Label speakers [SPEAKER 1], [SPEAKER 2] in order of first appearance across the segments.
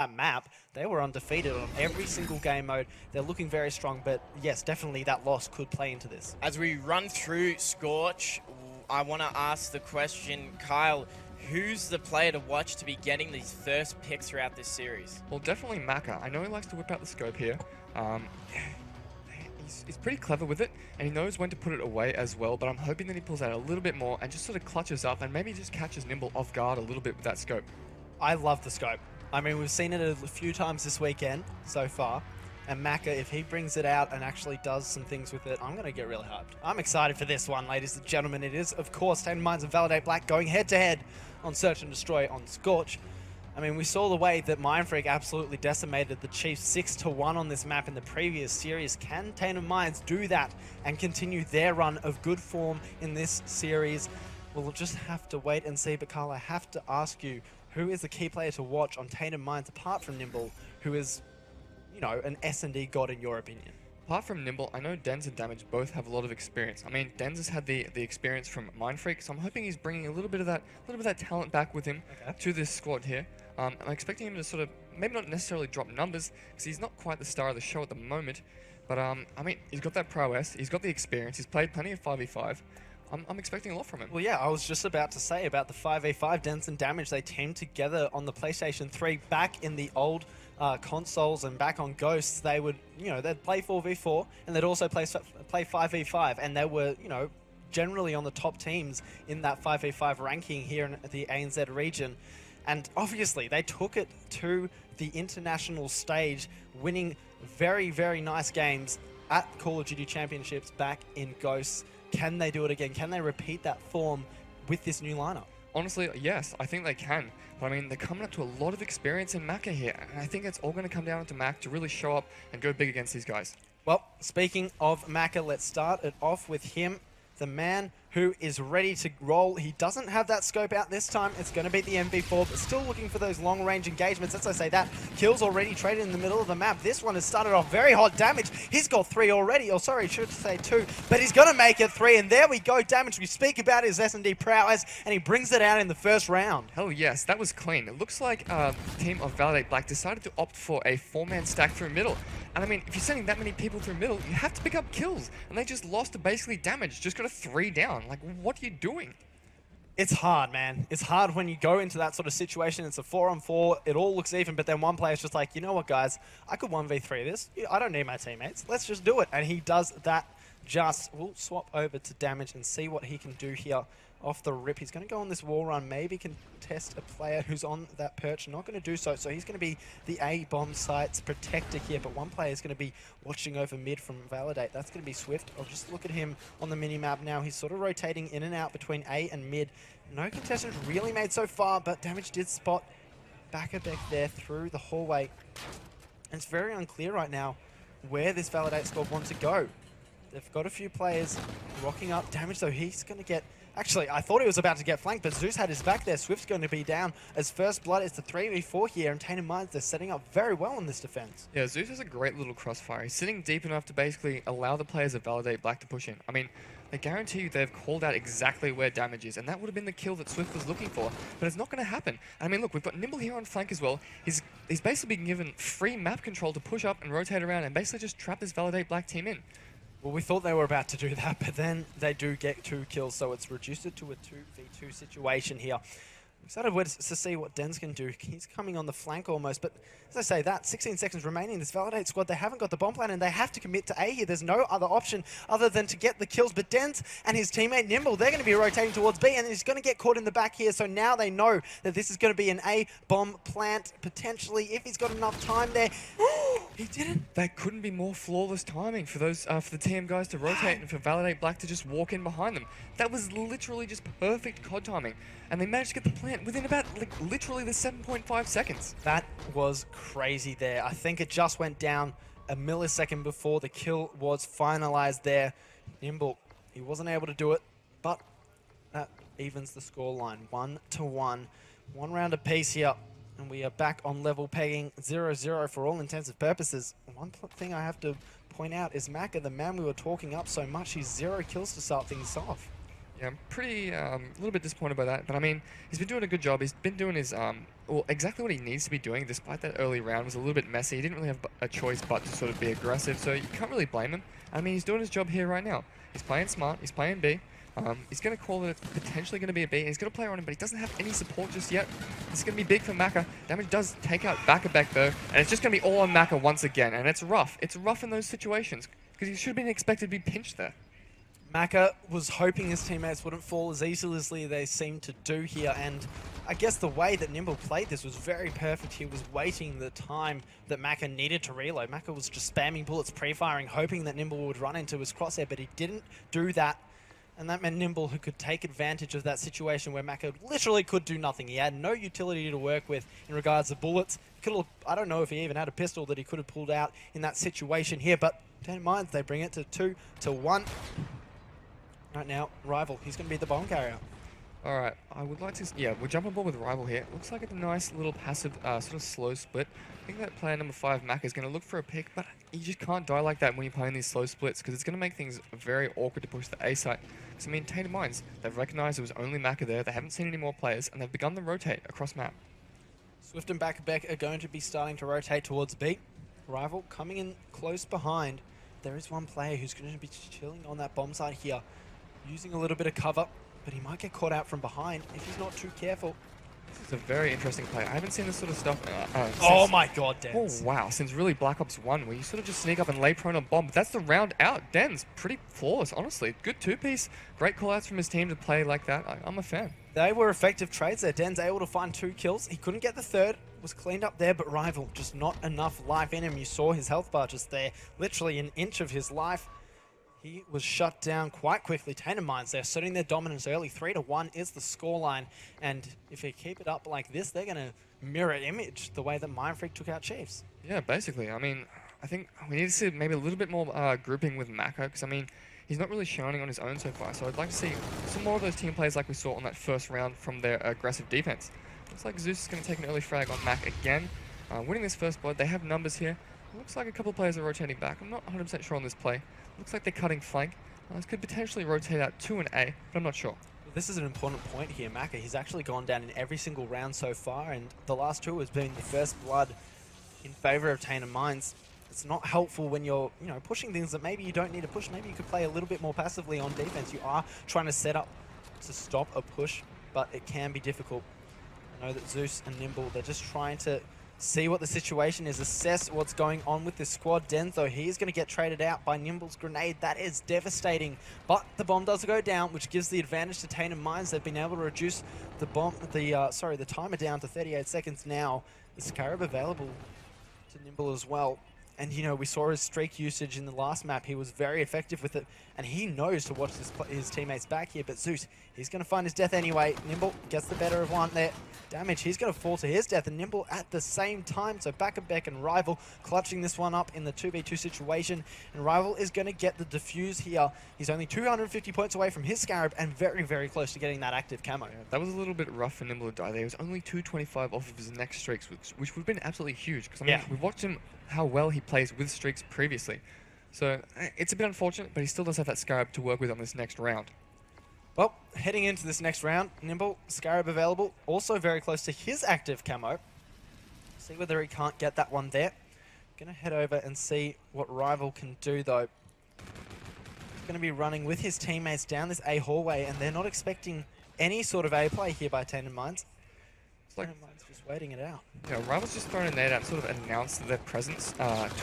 [SPEAKER 1] that map, they were undefeated on every single game mode. They're looking very strong, but yes, definitely that loss could play into this.
[SPEAKER 2] As we run through Scorch, I want to ask the question, Kyle, who's the player to watch to be getting these first picks throughout this series?
[SPEAKER 3] Well, definitely Maka. I know he likes to whip out the scope here. He's pretty clever with it, and he knows when to put it away as well, but I'm hoping that he pulls out a little bit more and just sort of clutches up and maybe just catches Nimble off guard a little bit with that scope.
[SPEAKER 1] I love the scope. I mean, we've seen it a few times this weekend so far, and Maka, if he brings it out and actually does some things with it, I'm going to get really hyped. I'm excited for this one, ladies and gentlemen. It is, of course, Tainted Minds and Validate Black going head-to-head on Search and Destroy on Scorch. I mean, we saw the way that Mindfreak absolutely decimated the Chiefs 6-1 on this map in the previous series. Can Tainted Minds do that and continue their run of good form in this series? We'll just have to wait and see, but Carl, I have to ask you, who is the key player to watch on Tainted Minds apart from Nimble, who is, you know, an SnD god in your opinion?
[SPEAKER 3] Apart from Nimble, I know Denz and Damage both have a lot of experience. I mean, Denz has had the experience from Mindfreak, so I'm hoping he's bringing a little bit of that talent back with him to this squad here. I'm expecting him to sort of maybe not necessarily drop numbers because he's not quite the star of the show at the moment, but I mean, he's got that prowess, he's got the experience, he's played plenty of 5v5. I'm expecting a lot from him.
[SPEAKER 1] Well, yeah, I was just about to say about the 5v5 Denz and Damage. They teamed together on the PlayStation 3 back in the old consoles and back on Ghosts. They would, you know, they'd play 4v4 and they'd also play 5v5, and they were, you know, generally on the top teams in that 5v5 ranking here in the ANZ region. And obviously, they took it to the international stage, winning very, very nice games at Call of Duty Championships back in Ghosts. Can they do it again? Can they repeat that form with this new lineup?
[SPEAKER 3] Honestly, yes, I think they can. But I mean, they're coming up to a lot of experience in Maka here, and I think it's all going to come down to Mac to really show up and go big against these guys.
[SPEAKER 1] Well, speaking of Maka, let's start it off with him, the man who is ready to roll. He doesn't have that scope out this time. It's going to be the MV4, but still looking for those long-range engagements. As I say that, kills already traded in the middle of the map. This one has started off very hot damage. He's got 3 already, or sorry, should say 2, but he's going to make it 3, and there we go. Damage, we speak about his SnD prowess, and he brings it out in the first round.
[SPEAKER 3] Hell yes, that was clean. It looks like the team of Validate Black decided to opt for a 4-man stack through middle. And I mean, if you're sending that many people through middle, you have to pick up kills. And they just lost to basically Damage, just got a 3 down. Like, what are you doing?
[SPEAKER 1] It's hard, man. It's hard when you go into that sort of situation. It's a 4-on-4. It all looks even, but then one player's just like, you know what, guys? I could 1v3 this. I don't need my teammates. Let's just do it. And he does that just. We'll swap over to Damage and see what he can do here off the rip. He's going to go on this wall run, maybe contest a player who's on that perch. Not going to do so. So he's going to be the A-bomb site's protector here, but one player is going to be watching over mid from Validate. That's going to be Swift. I'll just look at him on the mini-map now. He's sort of rotating in and out between A and mid. No contestants really made so far, but Damage did spot back there through the hallway. And it's very unclear right now where this Validate squad wants to go. They've got a few players rocking up. Damage, though, he's going to get... Actually, I thought he was about to get flanked, but Zeus had his back there. Swift's going to be down as First Blood. It's the 3v4 here, and Tainted Minds, they're setting up very well in this defense.
[SPEAKER 3] Yeah, Zeus has a great little crossfire. He's sitting deep enough to basically allow the players of Validate Black to push in. I mean, they guarantee you they've called out exactly where Damage is, and that would have been the kill that Swift was looking for, but it's not going to happen. I mean, look, we've got Nimble here on flank as well. He's basically been given free map control to push up and rotate around and basically just trap this Validate Black team in.
[SPEAKER 1] Well, we thought they were about to do that, but then they do get 2 kills, so it's reduced it to a 2v2 situation here. I'm excited to see what Denz can do. He's coming on the flank almost, but as I say that, 16 seconds remaining, this Validate squad, they haven't got the bomb plan, and they have to commit to A here. There's no other option other than to get the kills, but Denz and his teammate Nimble, they're going to be rotating towards B, and he's going to get caught in the back here, so now they know that this is going to be an A bomb plant, potentially, if he's got enough time there. He didn't.
[SPEAKER 3] That couldn't be more flawless timing for those for the TM guys to rotate and for Validate Black to just walk in behind them. That was literally just perfect COD timing, and they managed to get the plant within about like literally the 7.5 seconds.
[SPEAKER 1] That was crazy there. I think it just went down a millisecond before the kill was finalized there. Nimble, he wasn't able to do it, but that evens the scoreline 1-1. 1 round apiece here. And we are back on level pegging 0-0 for all intents and purposes. One thing I have to point out is Maka, the man we were talking up so much, he's 0 kills to start things off.
[SPEAKER 3] Yeah, I'm pretty a little bit disappointed by that. But I mean, he's been doing a good job. He's been doing his well, exactly what he needs to be doing. Despite that early round was a little bit messy. He didn't really have a choice but to sort of be aggressive. So you can't really blame him. I mean, he's doing his job here right now. He's playing smart. He's playing B. He's going to call it potentially going to be a B. And he's going to play around him, but he doesn't have any support just yet. This is going to be big for Maka. Damage does take out Back though, and it's just going to be all on Maka once again. And it's rough. It's rough in those situations because he should have been expected to be pinched there.
[SPEAKER 1] Maka was hoping his teammates wouldn't fall as easily as they seemed to do here, and I guess the way that Nimble played this was very perfect. He was waiting the time that Maka needed to reload. Maka was just spamming bullets, pre-firing, hoping that Nimble would run into his crosshair, but he didn't do that. And that meant Nimble, who could take advantage of that situation where Maka literally could do nothing. He had no utility to work with in regards to bullets. I don't know if he even had a pistol that he could have pulled out in that situation here, but Tainted Minds, they bring it to 2-1. Right now, Rival, he's going to be the bomb carrier.
[SPEAKER 3] Alright, I would like to... Yeah, we'll jump on board with Rival here. Looks like a nice little passive, sort of slow split. I think that player number 5, Mac, is going to look for a pick, but you just can't die like that when you're playing these slow splits, because it's going to make things very awkward to push the A site. Because, I mean, Tainted Minds, they've recognized it was only Maka there, they haven't seen any more players, and they've begun to rotate across map.
[SPEAKER 1] Swift and Beck are going to be starting to rotate towards B. Rival coming in close behind. There is one player who's going to be chilling on that bomb site here, using a little bit of cover, but he might get caught out from behind if he's not too careful.
[SPEAKER 3] This is a very interesting play. I haven't seen this sort of stuff
[SPEAKER 1] oh my god, Dens.
[SPEAKER 3] Oh wow, since really Black Ops 1, where you sort of just sneak up and lay prone on bomb. But that's the round out. Dens, pretty flawless, honestly. Good two-piece. Great call-outs from his team to play like that. I'm a fan.
[SPEAKER 1] They were effective trades there. Dens able to find 2 kills. He couldn't get the third. Was cleaned up there, but Rival, just not enough life in him. You saw his health bar just there. Literally an inch of his life. He was shut down quite quickly. Tainted Minds, they're asserting their dominance early. 3-1 is the scoreline. And if they keep it up like this, they're going to mirror image the way that Mindfreak took out Chiefs.
[SPEAKER 3] Yeah, basically. I mean, I think we need to see maybe a little bit more grouping with Maka, because, I mean, he's not really shining on his own so far. So I'd like to see some more of those team plays like we saw on that first round from their aggressive defense. Looks like Zeus is going to take an early frag on Mac again. Winning this first blood, they have numbers here. Looks like a couple of players are rotating back. I'm not 100% sure on this play. Looks like they're cutting flank. This could potentially rotate out to an A, but I'm not sure.
[SPEAKER 1] Well, this is an important point here, Maka. He's actually gone down in every single round so far, and the last 2 has been the first blood in favor of Tainted Minds. It's not helpful when you're, pushing things that maybe you don't need to push. Maybe you could play a little bit more passively on defense. You are trying to set up to stop a push, but it can be difficult. I know that Zeus and Nimble, they're just trying to see what the situation is, assess what's going on with this squad. Denzo, he's going to get traded out by Nimble's grenade. That is devastating, but the bomb does go down, which gives the advantage to Tainted Minds. They've been able to reduce the the timer down to 38 seconds now. The Scarab available to Nimble as well. And, we saw his streak usage in the last map. He was very effective with it, and he knows to watch his teammates back here. But Zeus, he's going to find his death anyway. Nimble gets the better of one there. Damage, he's going to fall to his death, and Nimble at the same time. So Beck and Rival clutching this one up in the 2v2 situation. And Rival is going to get the defuse here. He's only 250 points away from his Scarab, and very, very close to getting that active camo.
[SPEAKER 3] Yeah, that was a little bit rough for Nimble to die there. He was only 225 off of his next streaks, which would have been absolutely huge. Because, I mean, we've watched him how well he plays with streaks previously. So it's a bit unfortunate, but he still does have that Scarab to work with on this next round.
[SPEAKER 1] Well, heading into this next round, Nimble, Scarab available, also very close to his active camo. See whether he can't get that one there. Gonna head over and see what Rival can do though. He's gonna be running with his teammates down this A hallway, and they're not expecting any sort of A play here by Tainted Minds.
[SPEAKER 3] It's like
[SPEAKER 1] just waiting it out.
[SPEAKER 3] Yeah, Rival's just thrown a nade out and sort of announced their presence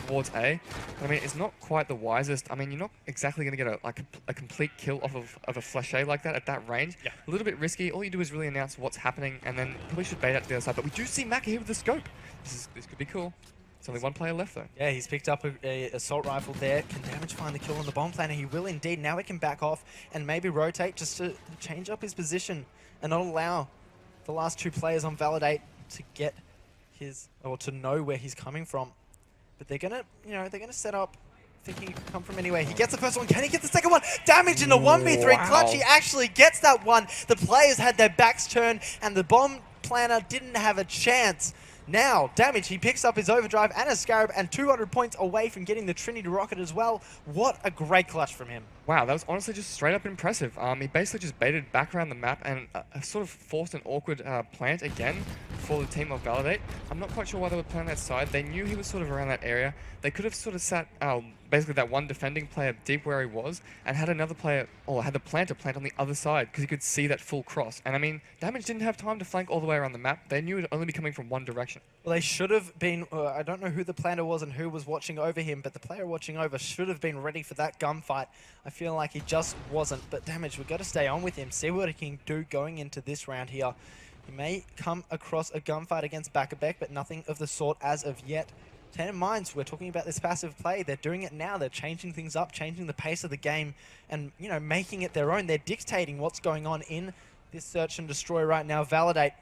[SPEAKER 3] towards A. I mean, it's not quite the wisest. I mean, you're not exactly going to get a complete kill off of a flèche like that at that range.
[SPEAKER 1] Yeah.
[SPEAKER 3] A little bit risky. All you do is really announce what's happening, and then probably should bait out to the other side. But we do see Maka here with the scope. This could be cool. There's only one player left though.
[SPEAKER 1] Yeah, he's picked up a assault rifle there. Can Damage find the kill on the bomb planner? He will indeed. Now he can back off and maybe rotate just to change up his position and not allow the last 2 players on Validate to get to know where he's coming from. But they're gonna, they're gonna set up thinking he could come from anywhere. He gets the first one. Can he get the second one? Damage in the 1v3 clutch. He actually gets that one. The players had their backs turned, and the bomb planner didn't have a chance. Now, Damage, he picks up his overdrive and a Scarab, and 200 points away from getting the Trinity rocket as well. What a great clutch from him.
[SPEAKER 3] Wow, that was honestly just straight up impressive. He basically just baited back around the map and sort of forced an awkward plant again for the team of Validate. I'm not quite sure why they were playing that side. They knew he was sort of around that area. They could have sort of sat basically that one defending player deep where he was and had another player, or had the planter plant on the other side because he could see that full cross. And I mean, Damage didn't have time to flank all the way around the map. They knew it would only be coming from one direction.
[SPEAKER 1] Well, they should have been, I don't know who the planter was and who was watching over him, but the player watching over should have been ready for that gunfight. I feel like he just wasn't, but Damage, we've got to stay on with him, see what he can do going into this round here. He may come across a gunfight against Bakabek, but nothing of the sort as of yet. TAINTED Minds, we're talking about this passive play. They're doing it now. They're changing things up, changing the pace of the game, and, you know, making it their own. They're dictating what's going on in this search and destroy right now. Validate.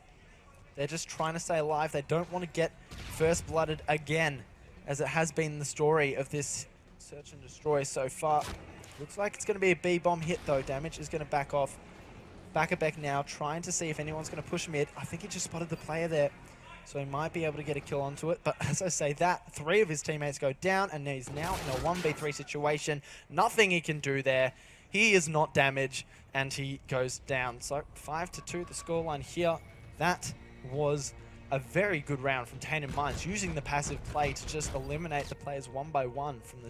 [SPEAKER 1] They're just trying to stay alive. They don't want to get first blooded again, as it has been the story of this search and destroy so far. Looks like it's going to be a B-bomb hit, though. Damage is going to back off. Bakabek now trying to see if anyone's going to push mid. I think he just spotted the player there, so he might be able to get a kill onto it. But as I say that, 3 of his teammates go down, and he's now in a 1v3 situation. Nothing he can do there. He is not Damage, and he goes down. So 5-2 the scoreline here. That was a very good round from TAINTED Minds, using the passive play to just eliminate the players one by one from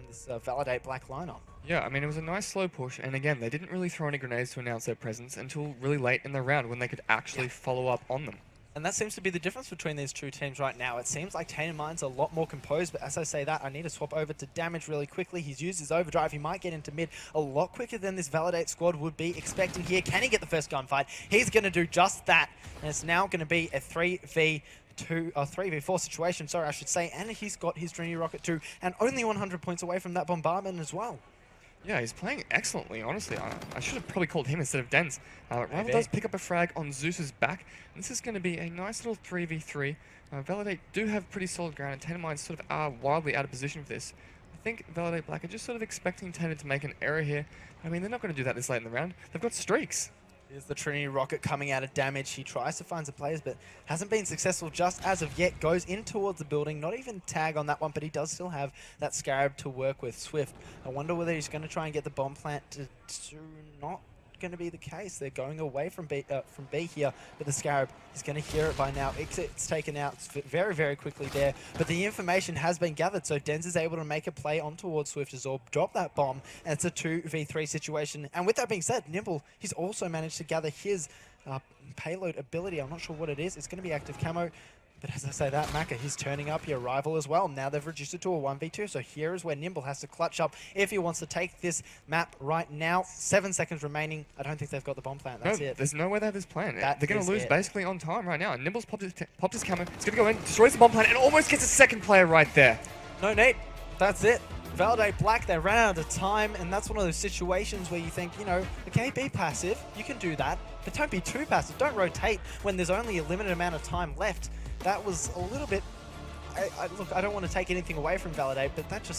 [SPEAKER 1] this Validate Black lineup.
[SPEAKER 3] Yeah, I mean, it was a nice slow push, and again, they didn't really throw any grenades to announce their presence until really late in the round when they could actually follow up on them.
[SPEAKER 1] And that seems to be the difference between these two teams right now. It seems like TAINTED Minds are a lot more composed, but as I say that, I need to swap over to Damage really quickly. He's used his overdrive. He might get into mid a lot quicker than this Validate squad would be expecting here. Can he get the first gunfight? He's going to do just that, and it's now going to be a 3v4 situation, sorry, I should say, and he's got his Trinity Rocket too, and only 100 points away from that bombardment as well.
[SPEAKER 3] Yeah, he's playing excellently, honestly. I should have probably called him instead of Dens. Rival does pick up a frag on Zeus's back. And this is going to be a nice little 3v3. Validate do have pretty solid ground, and TAINTED Minds sort of are wildly out of position for this. I think Validate Black are just sort of expecting TAINTED to make an error here. I mean, they're not going to do that this late in the round. They've got streaks.
[SPEAKER 1] Here's the Trinity Rocket coming out of Damage. He tries to find some players, but hasn't been successful just as of yet. Goes in towards the building. Not even tag on that one, but he does still have that Scarab to work with. Swift. I wonder whether he's going to try and get the bomb plant to not going to be the case. They're going away from B here, but the Scarab is going to hear it by now. It's taken out very, very quickly there, but the information has been gathered, so Dens is able to make a play on towards Swift as well, drop that bomb, and it's a 2v3 situation. And with that being said, Nimble, he's also managed to gather his payload ability. I'm not sure what it is. It's going to be active camo. But as I say that, Maka, he's turning up your rival as well. Now they've reduced it to a 1v2, so here is where Nimble has to clutch up if he wants to take this map right now. 7 seconds remaining. I don't think they've got the bomb plant. That's it.
[SPEAKER 3] There's no way they have this plan. They're going to lose
[SPEAKER 1] it.
[SPEAKER 3] basically on time right now. And Nimble's popped his camo. He's going to go in, destroys the bomb plant, and almost gets a second player right there.
[SPEAKER 1] No, Nate. That's it. Validate Black, they ran out of time, and that's one of those situations where you think, you know, okay, be passive. You can do that, but don't be too passive. Don't rotate when there's only a limited amount of time left. That was a little bit... Look, I don't want to take anything away from Validate, but that just